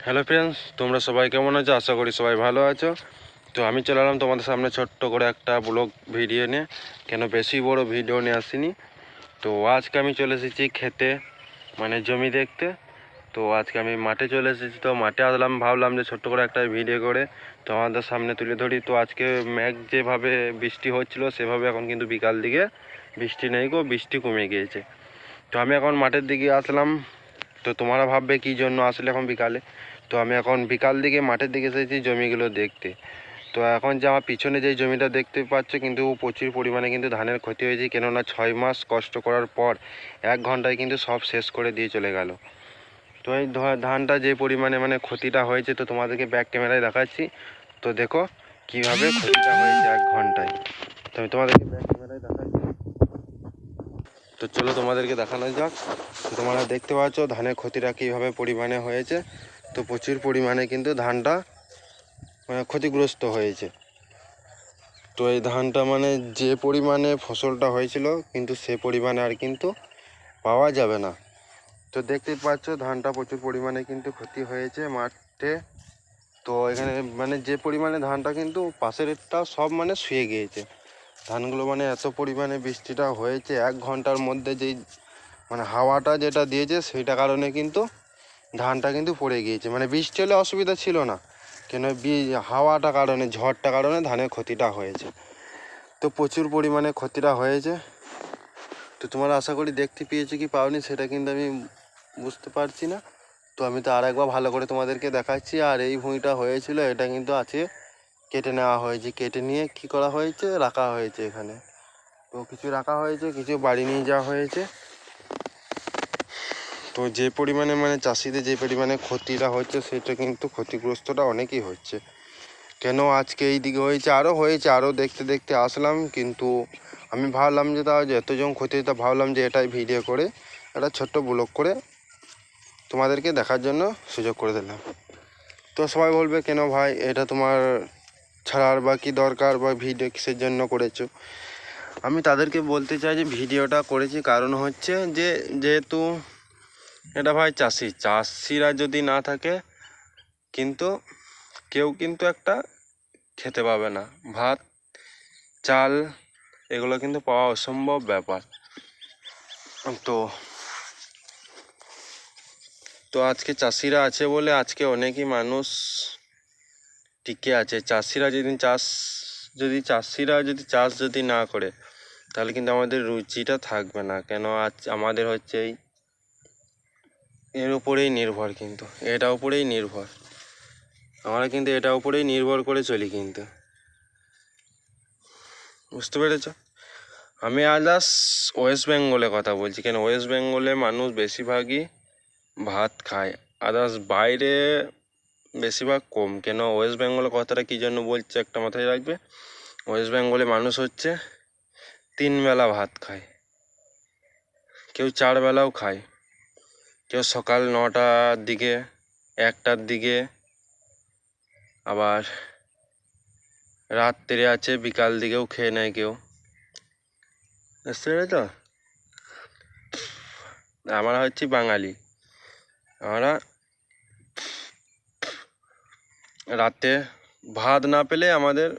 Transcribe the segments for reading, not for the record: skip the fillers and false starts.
Hello friends, তোমরা সবাই কেমন আছো? আশা করি সবাই ভালো আছো। তো আমি চলে এলাম তোমাদের সামনে ছোট্ট করে একটা ব্লগ ভিডিও নিয়ে, কেন বেশি বড় ভিডিও নিয়ে আসিনি। তো আজকে আমি চলে এসেছি খেতে, মানে জমি দেখতে। তো আজকে আমি মাঠে চলে এসেছি, তো মাঠে আসলাম, ভাবলাম যে ছোট্ট করে একটা ভিডিও করে তোমাদের সামনে তুলে ধরি। তো আজকে মেঘ যেভাবে বৃষ্টি হচ্ছিল সেভাবে এখন কিন্তু বিকাল দিকে বৃষ্টি নেই গো, বৃষ্টি কমে গিয়েছে। তো আমি এখন মাঠের দিকে আসলাম। তো তোমরা ভাববে কী জন্য আসলে এখন বিকালে। তো আমি এখন বিকাল দিকে মাঠের দিকে এসেছি জমিগুলো দেখতে। তো এখন যে আমার পিছনে যে জমিটা দেখতে পাচ্ছ, কিন্তু প্রচুর পরিমাণে কিন্তু ধানের ক্ষতি হয়েছে, কেননা 6 মাস কষ্ট করার পর 1 ঘন্টায় কিন্তু সব শেষ করে দিয়ে চলে গেল। তো এই ধানটা যে পরিমাণে মানে ক্ষতিটা হয়েছে, তো তোমাদেরকে ব্যাক ক্যামেরায় দেখাচ্ছি। তো দেখো কীভাবে ক্ষতিটা হয়েছে 1 ঘন্টায়। তো আমি তোমাদেরকে ব্যাক ক্যামেরায় দেখাচ্ছি। তো চলো তোমাদেরকে দেখানো যাক। তো তোমরা দেখতে পাচ্ছ ধানের ক্ষতিটা কীভাবে পরিমাণে হয়েছে। তো প্রচুর পরিমাণে কিন্তু ধানটা ক্ষতিগ্রস্ত হয়েছে। তো এই ধানটা মানে যে পরিমাণে ফসলটা হয়েছিল, কিন্তু সে পরিমাণে আর কিন্তু পাওয়া যাবে না। তো দেখতেই পাচ্ছ ধানটা প্রচুর পরিমাণে কিন্তু ক্ষতি হয়েছে মাঠে। তো এখানে মানে যে পরিমাণে ধানটা কিন্তু পাশেরটা সব মানে শুয়ে গিয়েছে ধানগুলো, মানে এত পরিমাণে বৃষ্টিটা হয়েছে 1 ঘন্টার মধ্যে। যেই মানে হাওয়াটা যেটা দিয়েছে সেইটা কারণে কিন্তু ধানটা কিন্তু পড়ে গিয়েছে। মানে বৃষ্টি হলে অসুবিধা ছিল না, কেন হাওয়াটা কারণে, ঝড়টা কারণে ধানের ক্ষতিটা হয়েছে। তো প্রচুর পরিমাণে ক্ষতিটা হয়েছে। তো তোমরা আশা করি দেখতে পেয়েছো কি পাওনি সেটা কিন্তু আমি বুঝতে পারছি না। তো আমি তো আর একবার ভালো করে তোমাদেরকে দেখাচ্ছি। আর এই ভুঁইটা হয়েছিল, এটা কিন্তু আছে কেটে নেওয়া হয়েছে, কেটে নিয়ে কি করা হয়েছে, রাখা হয়েছে এখানে। তো কিছু রাখা হয়েছে, কিছু বাড়ি নিয়ে যাওয়া হয়েছে। তো যে পরিমাণে মানে চাষিদের যে পরিমাণে ক্ষতিটা হচ্ছে, সেটা কিন্তু ক্ষতিগ্রস্তটা অনেকই হচ্ছে। কেন আজকে এই দিকে হয়েছে, আরও দেখতে দেখতে আসলাম, কিন্তু আমি ভাবলাম যে তাও যে এতজন ক্ষতি, তা ভাবলাম যে এটাই ভিডিও করে একটা ছোট্ট ব্লগ করে তোমাদেরকে দেখার জন্য সুযোগ করে দিলাম। তো সবাই বলবে কেন ভাই এটা তোমার ছাড়ার বা কী দরকার, বা ভিডিও কিসের জন্য করেছো। আমি তাদেরকে বলতে চাই যে ভিডিওটা করেছি কারণ হচ্ছে যে যেহেতু এটা ভাই চাষিরা যদি না থাকে কিন্তু কেউ কিন্তু একটা খেতে পাবে না। ভাত চাল এগুলো কিন্তু পাওয়া অসম্ভব ব্যাপার। তো তো আজকে চাষিরা আছে বলে আজকে অনেকই মানুষ টিকে আছে। চাষিরা যদি চাষ না করে, তাহলে কিন্তু আমাদের রুচিটা থাকবে না। কেন আজ আমাদের হচ্ছে এর উপরেই নির্ভর, কিন্তু এটার উপরেই নির্ভর, আমরা কিন্তু এটার উপরেই নির্ভর করে চলি কিন্তু, বুঝতে পেরেছ? আমি আদার্স ওয়েস্ট বেঙ্গলে কথা বলছি, কেন ওয়েস্ট বেঙ্গলে মানুষ বেশিরভাগই ভাত খায়, আদার্স বাইরে বেশিরভাগ কম। কেন ওয়েস্ট বেঙ্গলের কথাটা কী জন্য বলছে একটা মাথায় রাখবে। ওয়েস্ট বেঙ্গলে মানুষ হচ্ছে 3 বেলা ভাত খায়, কেউ 4 বেলাও খায়, কেউ সকাল 9টার দিকে, 1টার দিকে, আবার রাত্রে আছে বিকাল দিকেও খেয়ে নেয় কেউ, বুঝতে পেরেছ? আমরা হচ্ছি বাঙালি, আমরা রাতে ভাত না পেলে আমাদের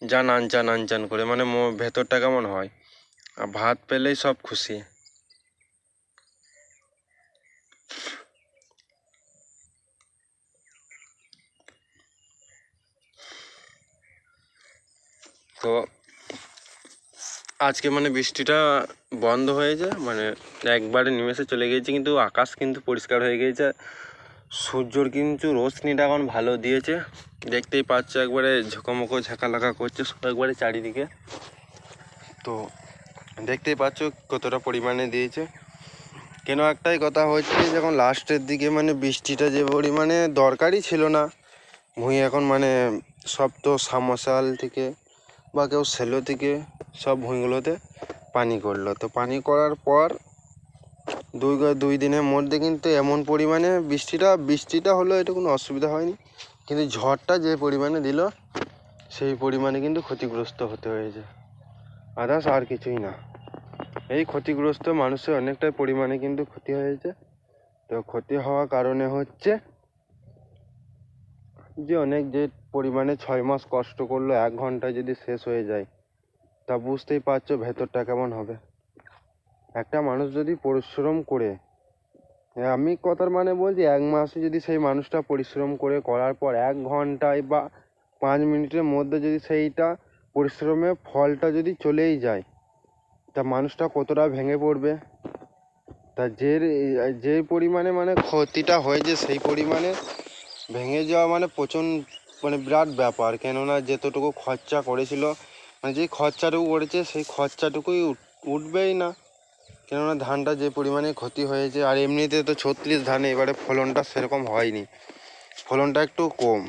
যান আনচান আনচান করে, মানে ভেতরটা কেমন হয়, আর ভাত পেলেই সব খুশি। তো আজকে মানে বৃষ্টিটা বন্ধ হয়েছে, মানে একবারে নিমেষে চলে গিয়েছে, কিন্তু আকাশ কিন্তু পরিষ্কার হয়ে গিয়েছে। সূর্যর কিন্তু রোশনিটা এখন ভালো দিয়েছে, দেখতেই পাচ্ছ একবারে ঝকমকো ঝাঁকালাকা করছে সব একবারে চারিদিকে। তো দেখতেই পাচ্ছ কতটা পরিমাণে দিয়েছে। কেন একটাই কথা হচ্ছে, যখন লাস্টের দিকে মানে বৃষ্টিটা যে পরিমাণে দরকারই ছিল না, ভুঁই এখন মানে সব তো সাবমার্শাল থেকে বা কেউ সেলো থেকে সব ভুঁইগুলোতে পানি করলো। তো পানি করার পর 2 দিনের মধ্যে কিন্তু এমন পরিমাণে বৃষ্টিটা হলো, এটা কোনো অসুবিধা হয়নি, কিন্তু ঝড়টা যে পরিমাণে দিল সেই পরিমাণে কিন্তু ক্ষতিগ্রস্ত হতে হয়েছে, আদার্স আর কিছুই না। এই ক্ষতিগ্রস্ত মানুষের অনেকটাই পরিমাণে কিন্তু ক্ষতি হয়েছে। তো ক্ষতি হওয়ার কারণে হচ্ছে যে অনেক যে পরিমাণে 6 মাস কষ্ট করলো 1 ঘন্টায় যদি শেষ হয়ে যায়, তা বুঝতেই পারছো ভেতরটা কেমন হবে। একটা মানুষ যদি পরিশ্রম করে, আমি কথার মানে বলছি 1 মাসে যদি সেই মানুষটা পরিশ্রম করে করার পর 1 ঘন্টায় বা 5 মিনিটের মধ্যে যদি সেইটা পরিশ্রমের ফলটা যদি চলেই যায়, তা মানুষটা কতটা ভেঙে পড়বে। তা যে পরিমাণে মানে ক্ষতিটা হয়েছে সেই পরিমাণে ভেঙে যাওয়া মানে প্রচণ্ড মানে বিরাট ব্যাপার। কেননা যেতটুকু খরচা করেছিল, মানে যেই খরচাটুকু করেছে সেই খরচাটুকুই উঠবেই না। কেননা ধানটা যে পরিমাণে ক্ষতি হয়েছে, আর এমনিতে তো 36 ধানে এবারে ফলনটা সেরকম হয়নি, ফলনটা একটু কম।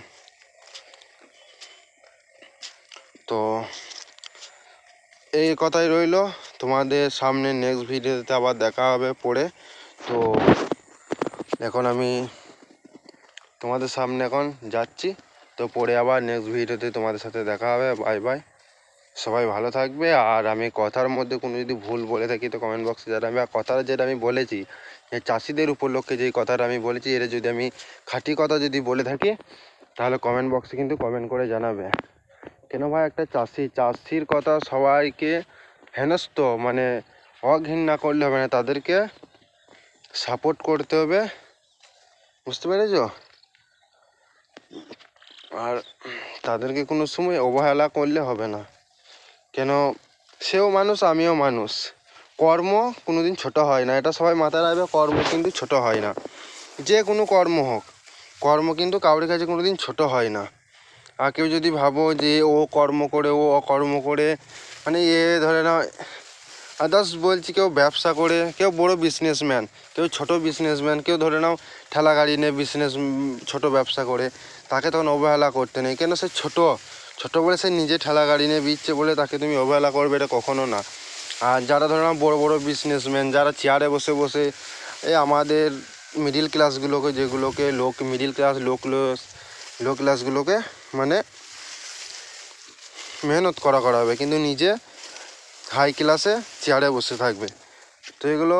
তো এই কথাই রইলো, তোমাদের সামনে নেক্সট ভিডিওতে আবার দেখা হবে পরে। তো এখন আমি তোমাদের সামনে এখন যাচ্ছি, তো পরে আবার নেক্সট ভিডিওতে তোমাদের সাথে দেখা হবে। বাই বাই, সবাই ভালো থাকবে। আর আমি কথার মধ্যে কোনো যদি ভুল বলে থাকি তো কমেন্ট বক্সে জানাবে। আর কথাটা যেটা আমি বলেছি যে চাষিদের উপলক্ষে যেই কথাটা আমি বলেছি, এটা যদি আমি খাঁটি কথা যদি বলে থাকি তাহলে কমেন্ট বক্সে কিন্তু কমেন্ট করে জানাবে। কেন ভাই, একটা চাষির কথা সবাইকে হেনস্থ মানে অঘৃণা করলে হবে না, তাদেরকে সাপোর্ট করতে হবে, বুঝতে পেরেছো? আর তাদেরকে কোনো সময় অবহেলা করলে হবে না। কেন, সেও মানুষ আমিও মানুষ, কর্ম কোনোদিন ছোট হয় না, এটা সবাই মাথায় রাখবে। কর্ম কিন্তু ছোট হয় না, যে কোনো কর্ম হোক, কর্ম কিন্তু কারোর কাছে কোনোদিন ছোট হয় না। আর কেউ যদি ভাবো যে ও কর্ম করে ও অকর্ম করে, মানে ধরে নাও আদার্স বলছি, কেউ ব্যবসা করে, কেউ বড় বিজনেসম্যান, কেউ ছোট বিজনেসম্যান, কেউ ধরে নাও ঠেলা গাড়ি নিয়ে ছোট ব্যবসা করে, তাকে তখন অবহেলা করতে নেই। কেন, সে ছোটো বলে সে নিজে ঠেলা গাড়ি নিয়ে বিচ্ছে বলে তাকে তুমি অবহেলা করবে, এটা কখনো না। আর যারা ধরে নাও বড় বড় বিজনেসম্যান, যারা চেয়ারে বসে বসে এই আমাদের মিডিল ক্লাসগুলোকে, যেগুলোকে মিডিল ক্লাস লো ক্লাসগুলোকে মানে মেহনত করাবে, কিন্তু নিজে হাই ক্লাসে চেয়ারে বসে থাকবে, তো এগুলো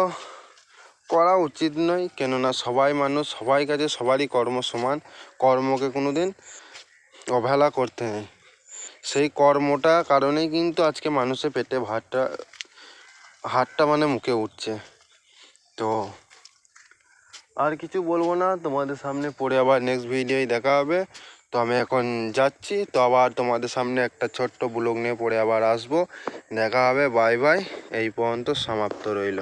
করা উচিত নয়। কেননা সবাই মানুষ, সবাই কাছে সবারই কর্ম সমান, কর্মকে কোনো দিন অবহেলা করতে নেই। সেই কর্মটা কারণেই কিন্তু আজকে মানুষের পেটে হাতটা মানে মুখে উঠছে। তো আর কিছু বলবো না, তোমাদের সামনে পরে আবার নেক্সট ভিডিওয় দেখা হবে। তো আমি এখন যাচ্ছি, তো আবার তোমাদের সামনে একটা ছোট্ট ব্লগ নিয়ে পরে আবার আসবো, দেখা হবে। বাই বাই, এই পর্যন্ত সমাপ্ত রইল।